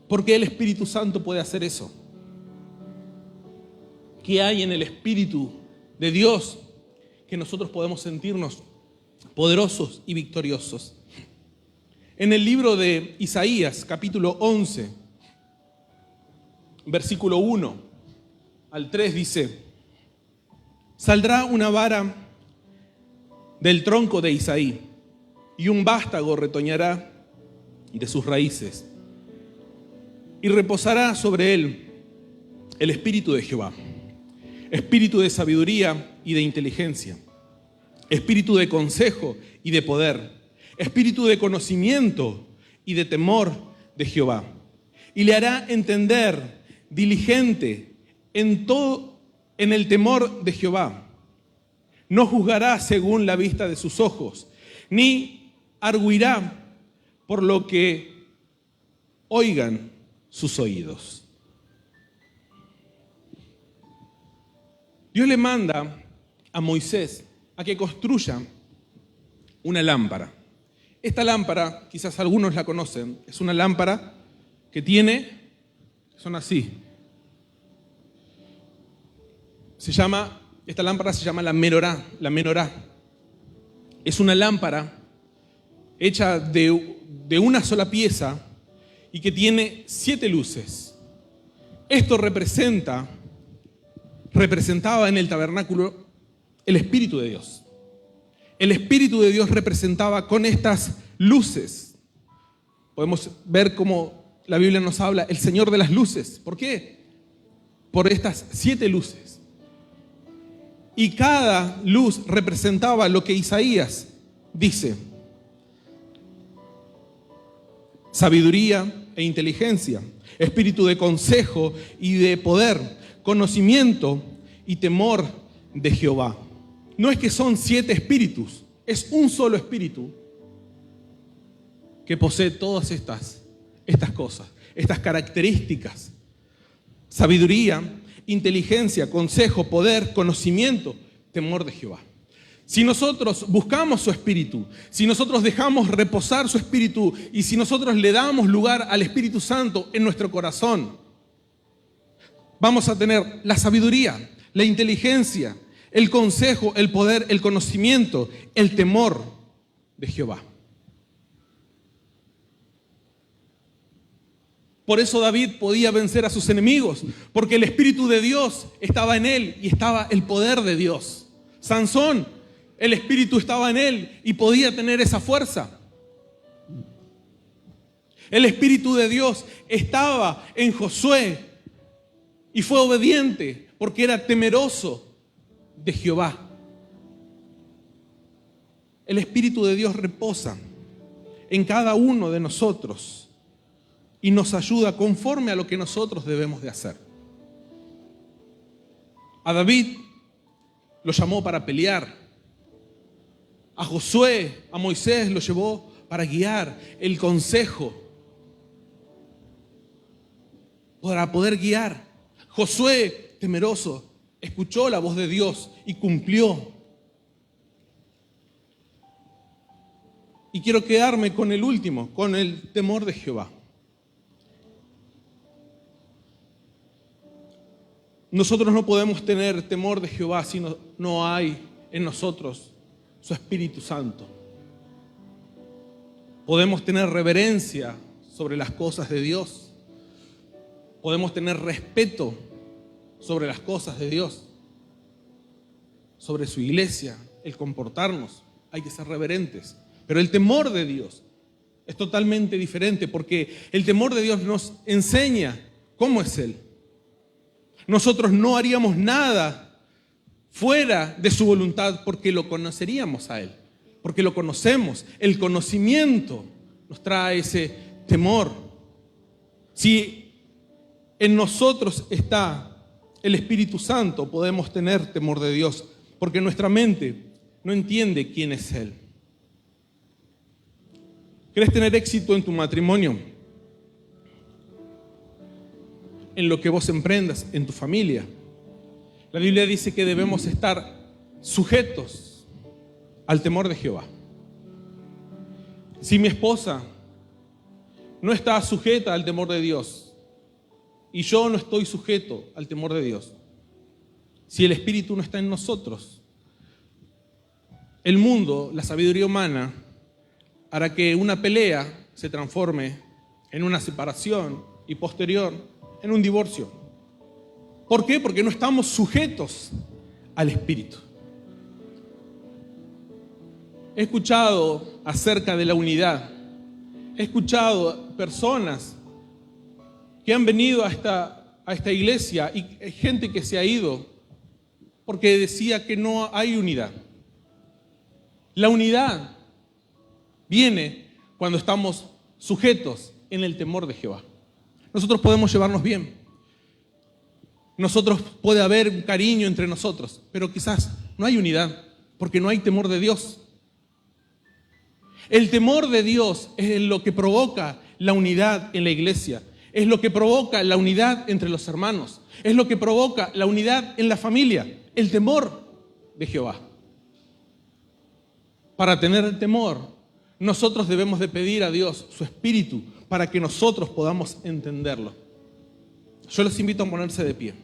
¿por qué el Espíritu Santo puede hacer eso? ¿Qué hay en el Espíritu de Dios que nosotros podemos sentirnos poderosos y victoriosos? En el libro de Isaías, capítulo 11, versículo 1 al 3 dice: saldrá una vara del tronco de Isaí, y un vástago retoñará de sus raíces, y reposará sobre él el Espíritu de Jehová, Espíritu de sabiduría y de inteligencia, Espíritu de consejo y de poder, Espíritu de conocimiento y de temor de Jehová. Y le hará entender diligente en el temor de Jehová. No juzgará según la vista de sus ojos, ni argüirá por lo que oigan sus oídos. Dios le manda a Moisés a que construya una lámpara. Esta lámpara, quizás algunos la conocen, es una lámpara que son así. Esta lámpara se llama la menorá. Es una lámpara hecha de una sola pieza y que tiene 7 luces. Esto representaba en el tabernáculo el Espíritu de Dios. El Espíritu de Dios representaba con estas luces. Podemos ver cómo la Biblia nos habla, el Señor de las luces. ¿Por qué? Por estas 7 luces. Y cada luz representaba lo que Isaías dice: sabiduría e inteligencia, espíritu de consejo y de poder, conocimiento y temor de Jehová. No es que son 7 espíritus, es un solo espíritu que posee todas estas cosas, estas características: sabiduría, inteligencia, consejo, poder, conocimiento, temor de Jehová. Si nosotros buscamos su Espíritu, si nosotros dejamos reposar su Espíritu y si nosotros le damos lugar al Espíritu Santo en nuestro corazón, vamos a tener la sabiduría, la inteligencia, el consejo, el poder, el conocimiento, el temor de Jehová. Por eso David podía vencer a sus enemigos, porque el Espíritu de Dios estaba en él y estaba el poder de Dios. Sansón, el Espíritu estaba en él y podía tener esa fuerza. El Espíritu de Dios estaba en Josué y fue obediente porque era temeroso de Jehová. El Espíritu de Dios reposa en cada uno de nosotros y nos ayuda conforme a lo que nosotros debemos de hacer. A David lo llamó para pelear. A Josué, a Moisés lo llevó para guiar, el consejo, para poder guiar. Josué, temeroso, escuchó la voz de Dios y cumplió. Y quiero quedarme con el último, con el temor de Jehová. Nosotros no podemos tener temor de Jehová si no hay en nosotros su Espíritu Santo. Podemos tener reverencia sobre las cosas de Dios. Podemos tener respeto sobre las cosas de Dios, sobre su iglesia, el comportarnos. Hay que ser reverentes. Pero el temor de Dios es totalmente diferente, porque el temor de Dios nos enseña cómo es Él. Nosotros no haríamos nada fuera de su voluntad porque lo conoceríamos a Él, porque lo conocemos. El conocimiento nos trae ese temor. Si en nosotros está el Espíritu Santo, podemos tener temor de Dios, porque nuestra mente no entiende quién es Él. ¿Quieres tener éxito en tu matrimonio? en lo que vos emprendas en tu familia. La Biblia dice que debemos estar sujetos al temor de Jehová. Si mi esposa no está sujeta al temor de Dios y yo no estoy sujeto al temor de Dios, si el Espíritu no está en nosotros, el mundo, la sabiduría humana, hará que una pelea se transforme en una separación y posterior en un divorcio. ¿Por qué? Porque no estamos sujetos al Espíritu. He escuchado acerca de la unidad. He escuchado personas que han venido a esta iglesia y gente que se ha ido porque decía que no hay unidad. La unidad viene cuando estamos sujetos en el temor de Jehová. Nosotros podemos llevarnos bien. Puede haber un cariño entre nosotros, pero quizás no hay unidad porque no hay temor de Dios. El temor de Dios es lo que provoca la unidad en la iglesia. Es lo que provoca la unidad entre los hermanos. Es lo que provoca la unidad en la familia. El temor de Jehová. Para tener el temor, nosotros debemos de pedir a Dios su Espíritu para que nosotros podamos entenderlo. Yo los invito a ponerse de pie.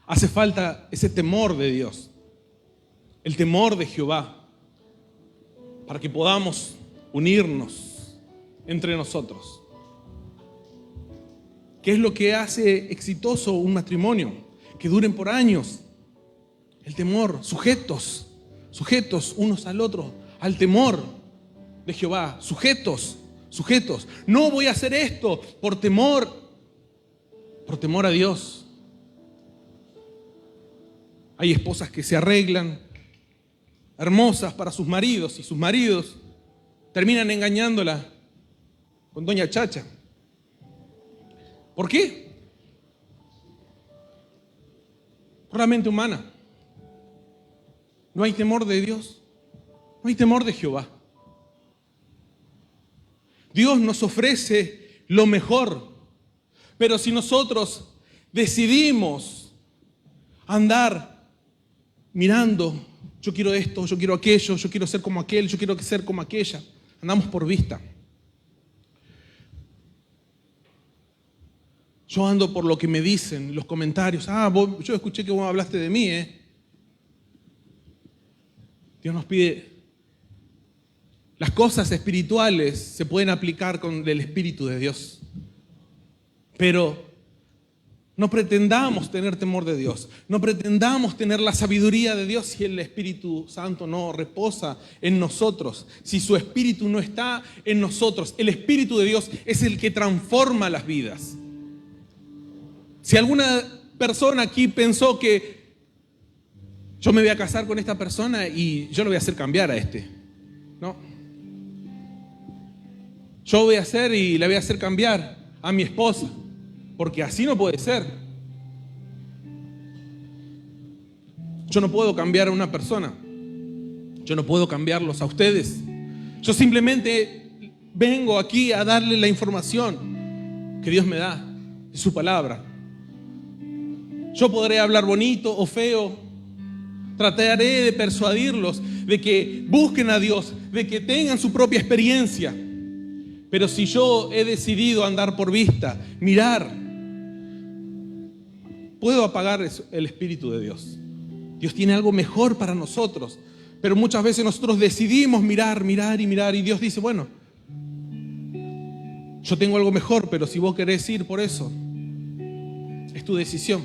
Hace falta ese temor de Dios, el temor de Jehová, para que podamos unirnos entre nosotros. ¿Qué es lo que hace exitoso un matrimonio? Que duren por años. El temor, sujetos unos al otro, al temor de Jehová, sujetos. No voy a hacer esto por temor a Dios. Hay esposas que se arreglan hermosas para sus maridos y sus maridos terminan engañándola con doña Chacha. ¿Por qué? Por la mente humana. No hay temor de Dios, no hay temor de Jehová. Dios nos ofrece lo mejor, pero si nosotros decidimos andar mirando, yo quiero esto, yo quiero aquello, yo quiero ser como aquel, yo quiero ser como aquella, andamos por vista. Yo ando por lo que me dicen, los comentarios. Yo escuché que vos hablaste de mí, Dios nos pide, las cosas espirituales se pueden aplicar con el Espíritu de Dios, pero no pretendamos tener temor de Dios, no pretendamos tener la sabiduría de Dios si el Espíritu Santo no reposa en nosotros, si su Espíritu no está en nosotros. El Espíritu de Dios es el que transforma las vidas. Si alguna persona aquí pensó que yo me voy a casar con esta persona y yo lo voy a hacer cambiar a no. Yo voy a hacer y le voy a hacer cambiar a mi esposa. Porque así no puede ser. Yo no puedo cambiar a una persona. Yo no puedo cambiarlos a ustedes. Yo simplemente vengo aquí a darle la información que Dios me da de su palabra. Yo podré hablar bonito o feo. Trataré de persuadirlos de que busquen a Dios, de que tengan su propia experiencia. Pero si yo he decidido andar por vista, mirar, puedo apagar el Espíritu de Dios. Dios tiene algo mejor para nosotros, pero muchas veces nosotros decidimos mirar y Dios dice, bueno, yo tengo algo mejor, pero si vos querés ir por eso, es tu decisión.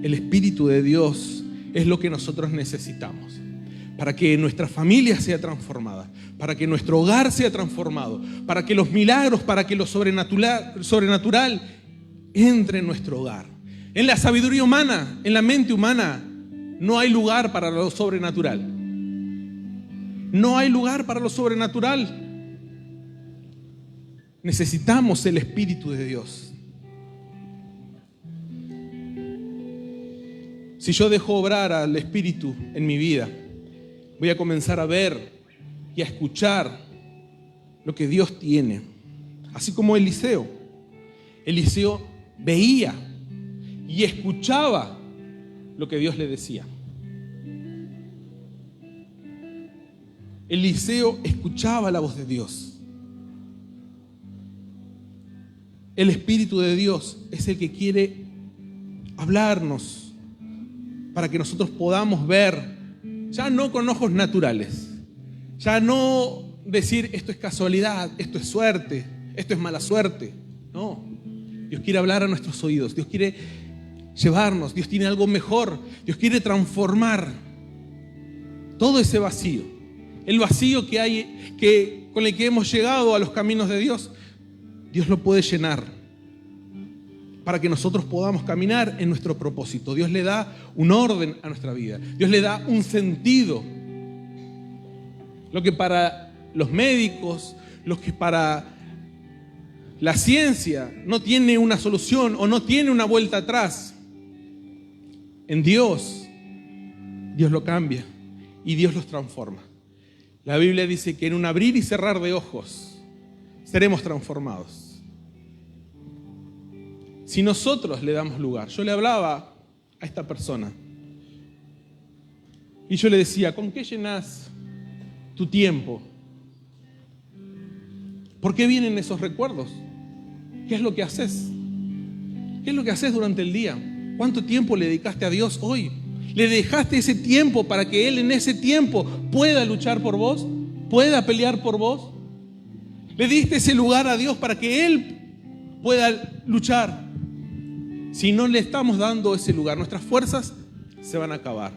El Espíritu de Dios es lo que nosotros necesitamos para que nuestra familia sea transformada, para que nuestro hogar sea transformado, para que los milagros, para que lo sobrenatural entre en nuestro hogar. En la sabiduría humana, en la mente humana, no hay lugar para lo sobrenatural. No hay lugar para lo sobrenatural. Necesitamos el Espíritu de Dios. Si yo dejo obrar al Espíritu en mi vida, voy a comenzar a ver y a escuchar lo que Dios tiene. Así como Eliseo. Eliseo veía y escuchaba lo que Dios le decía. Eliseo escuchaba la voz de Dios. El Espíritu de Dios es el que quiere hablarnos para que nosotros podamos ver, ya no con ojos naturales, ya no decir esto es casualidad, esto es suerte, esto es mala suerte. No, Dios quiere hablar a nuestros oídos, Dios quiere llevarnos, Dios tiene algo mejor, Dios quiere transformar todo ese vacío, el vacío que hay, con el que hemos llegado a los caminos de Dios. Dios lo puede llenar para que nosotros podamos caminar en nuestro propósito. Dios le da un orden a nuestra vida. Dios le da un sentido. Lo que para los médicos, lo que para la ciencia no tiene una solución o no tiene una vuelta atrás, en Dios, Dios lo cambia y Dios los transforma. La Biblia dice que en un abrir y cerrar de ojos seremos transformados. Si nosotros le damos lugar. Yo le hablaba a esta persona y yo le decía, ¿con qué llenas tu tiempo? ¿Por qué vienen esos recuerdos? ¿Qué es lo que haces? ¿Qué es lo que haces durante el día? ¿Cuánto tiempo le dedicaste a Dios hoy? ¿Le dejaste ese tiempo para que Él en ese tiempo pueda luchar por vos? ¿Pueda pelear por vos? ¿Le diste ese lugar a Dios para que Él pueda luchar? Si no le estamos dando ese lugar, nuestras fuerzas se van a acabar.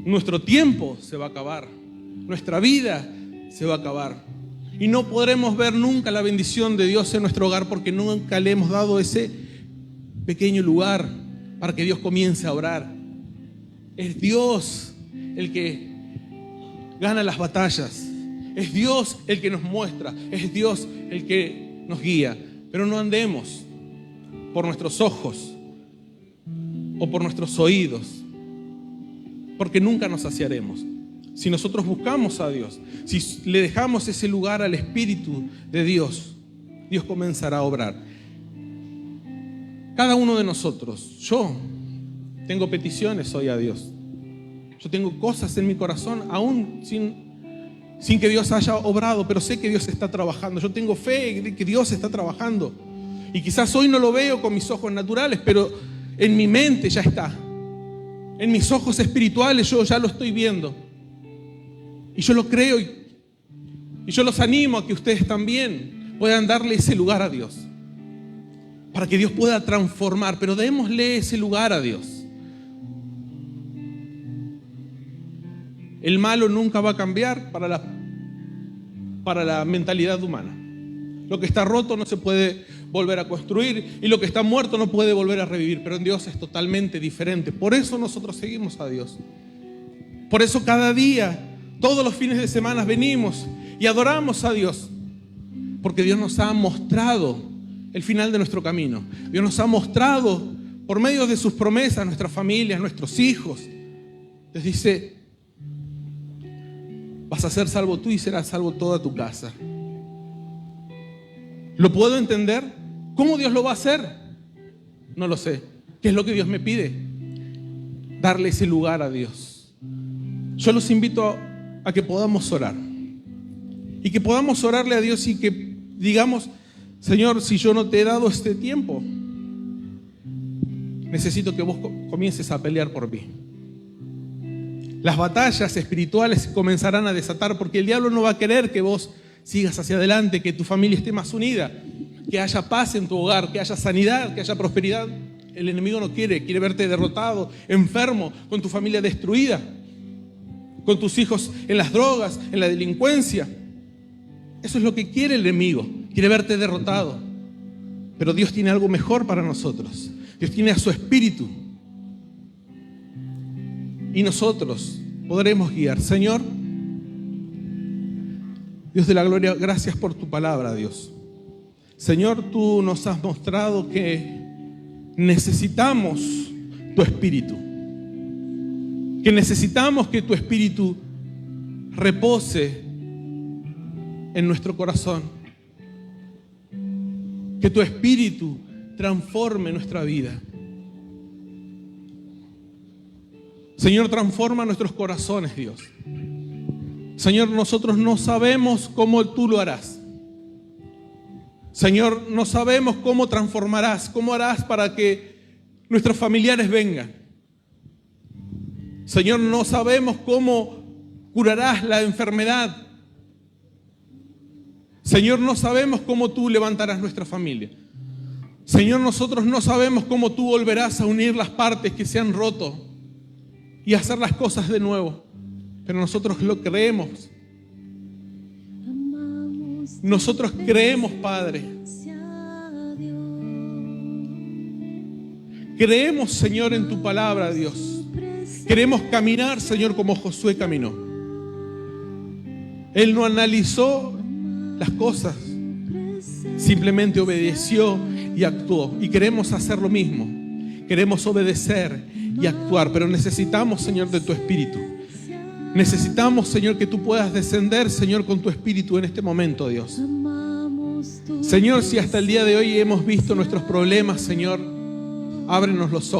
Nuestro tiempo se va a acabar. Nuestra vida se va a acabar. Y no podremos ver nunca la bendición de Dios en nuestro hogar porque nunca le hemos dado ese pequeño lugar para que Dios comience a obrar. Es Dios el que gana las batallas. Es Dios el que nos muestra. Es Dios el que nos guía. Pero no andemos por nuestros ojos o por nuestros oídos, porque nunca nos saciaremos. Si nosotros buscamos a Dios, si le dejamos ese lugar al Espíritu de Dios, Dios comenzará a obrar. Cada uno de nosotros, yo tengo peticiones hoy a Dios. Yo tengo cosas en mi corazón, aún sin que Dios haya obrado, pero sé que Dios está trabajando. Yo tengo fe de que Dios está trabajando. Y quizás hoy no lo veo con mis ojos naturales, pero en mi mente ya está. En mis ojos espirituales yo ya lo estoy viendo. Y yo lo creo y yo los animo a que ustedes también puedan darle ese lugar a Dios. Para que Dios pueda transformar, pero démosle ese lugar a Dios. El malo nunca va a cambiar para la mentalidad humana. Lo que está roto no se puede volver a construir y lo que está muerto no puede volver a revivir, pero en Dios es totalmente diferente. Por eso nosotros seguimos a Dios. Por eso cada día, todos los fines de semana venimos y adoramos a Dios, porque Dios nos ha mostrado el final de nuestro camino. Dios nos ha mostrado por medio de sus promesas, nuestras familias, nuestros hijos. Les dice, vas a ser salvo tú y serás salvo toda tu casa. ¿Lo puedo entender? ¿Cómo Dios lo va a hacer? No lo sé. ¿Qué es lo que Dios me pide? Darle ese lugar a Dios. Yo los invito a que podamos orar. Y que podamos orarle a Dios y que digamos, Señor, si yo no te he dado este tiempo, necesito que vos comiences a pelear por mí. Las batallas espirituales comenzarán a desatar porque el diablo no va a querer que vos sigas hacia adelante, que tu familia esté más unida, que haya paz en tu hogar, que haya sanidad, que haya prosperidad. El enemigo no quiere verte derrotado, enfermo, con tu familia destruida, con tus hijos en las drogas, en la delincuencia. Eso es lo que quiere el enemigo, quiere verte derrotado. Pero Dios tiene algo mejor para nosotros. Dios tiene a su Espíritu. Y nosotros podremos guiar. Señor, Dios de la gloria, gracias por tu palabra, Dios. Señor, tú nos has mostrado que necesitamos tu Espíritu. Que necesitamos que tu Espíritu repose en nuestro corazón. Que tu Espíritu transforme nuestra vida. Señor, transforma nuestros corazones, Dios. Señor, nosotros no sabemos cómo tú lo harás. Señor, no sabemos cómo transformarás, cómo harás para que nuestros familiares vengan. Señor, no sabemos cómo curarás la enfermedad. Señor, no sabemos cómo tú levantarás nuestra familia. Señor, nosotros no sabemos cómo tú volverás a unir las partes que se han roto y hacer las cosas de nuevo. Pero nosotros lo creemos. Nosotros creemos, Padre. Creemos, Señor, en tu palabra, Dios. Queremos caminar, Señor, como Josué caminó. Él no analizó las cosas, simplemente obedeció y actuó. Y queremos hacer lo mismo. Queremos obedecer y actuar, pero necesitamos, Señor, de tu Espíritu. Necesitamos, Señor, que tú puedas descender, Señor, con tu Espíritu en este momento, Dios. Señor, si hasta el día de hoy hemos visto nuestros problemas, Señor, ábrenos los ojos.